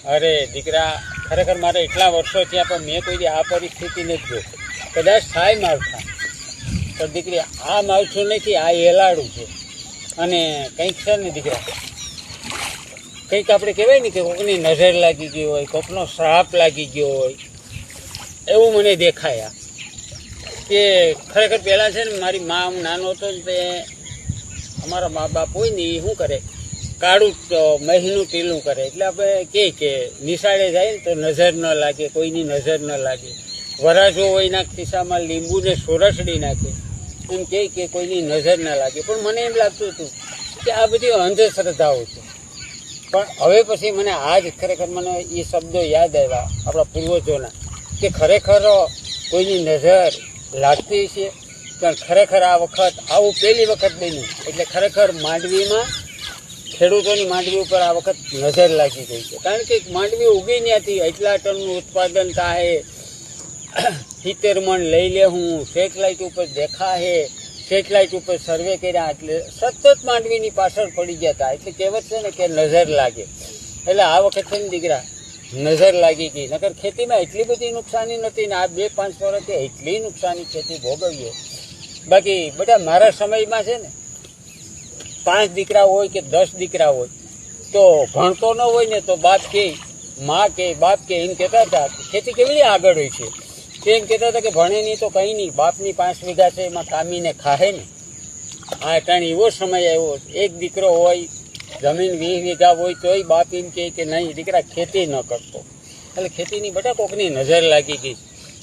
અરે દીકરા, ખરેખર મારે એટલા વર્ષો થયા પણ મેં કોઈ દી આ પરિસ્થિતિ નથી જોઈ. કદાચ થાય માવઠા, પણ દીકરી આ માવઠું નથી, આ એલાડું છે. અને કંઈક છે ને દીકરા, કંઈક આપણે કહેવાય ને કે કોકની નજર લાગી ગઈ હોય, કોકનો શ્રાપ લાગી ગયો હોય, એવું મને દેખાયા. કે ખરેખર પહેલાં છે ને મારી મા, હું નાનો હતો ને તે અમારા મા બાપ હોય ને એ શું કરે, કાળું મહીનું ટીલું કરે. એટલે આપણે કે નિશાળે જાય ને તો નજર ન લાગે, કોઈની નજર ન લાગે. વરાજો હોય એના ખિસ્સામાં લીંબુને સોરસડી નાખે, એમ કે કોઈની નજર ન લાગે. પણ મને એમ લાગતું હતું કે આ બધી અંધશ્રદ્ધાઓ છે. પણ હવે પછી મને આજ ખરેખર મને એ શબ્દો યાદ આવ્યા આપણા પૂર્વજોના, કે ખરેખર કોઈની નજર લાગતી છે. પણ ખરેખર આ વખત આવું પહેલી વખત બન્યું. એટલે ખરેખર માંડવીમાં ખેડૂતોની માંડવી ઉપર આ વખત નજર લાગી ગઈ છે. કારણ કે માંડવી ઉગી ત્યાંથી એટલા ટનનું ઉત્પાદન થાય, 70 મણ લઈ લે, હું સેટેલાઇટ ઉપર દેખા હે, સેટેલાઇટ ઉપર સર્વે કર્યા, એટલે સતત માંડવીની પાછળ પડી ગયા હતા. એટલે કહેવત છે ને કે નજર લાગે. એટલે આ વખત છે ને દીકરા નજર લાગી ગઈ. નકર ખેતીમાં એટલી બધી નુકસાની નથી ને આ 2-5 વર્ષથી એટલી નુકસાની ખેતી ભોગવીએ. બાકી બધા મારા સમયમાં છે ને 5 દીકરા હોય કે 10 દીકરા હોય તો ભણતો ન હોય ને તો બાપ કે, મા કે, બાપ કે એમ કહેતા હતા ખેતી કેવી આગળ હોય છે. તે એમ કહેતા હતા કે ભણે નહીં તો કંઈ નહીં, બાપની 5 વીઘા છે એમાં કામીને ખાહે ને. આ ટાણે એવો સમય આવ્યો, એક દીકરો હોય, જમીન 20 વીઘા હોય તોય બાપ એમ કે નહીં દીકરા ખેતી ન કરતો. એટલે ખેતીની બધા કોકની નજર લાગી ગઈ.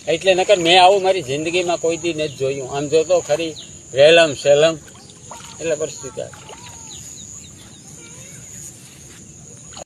એટલે નકર મેં આવું મારી જિંદગીમાં કોઈ દી નથી જોયું. આમ જોતો ખરી રેલમ સેલમ એટલે પરિસ્થિતિ.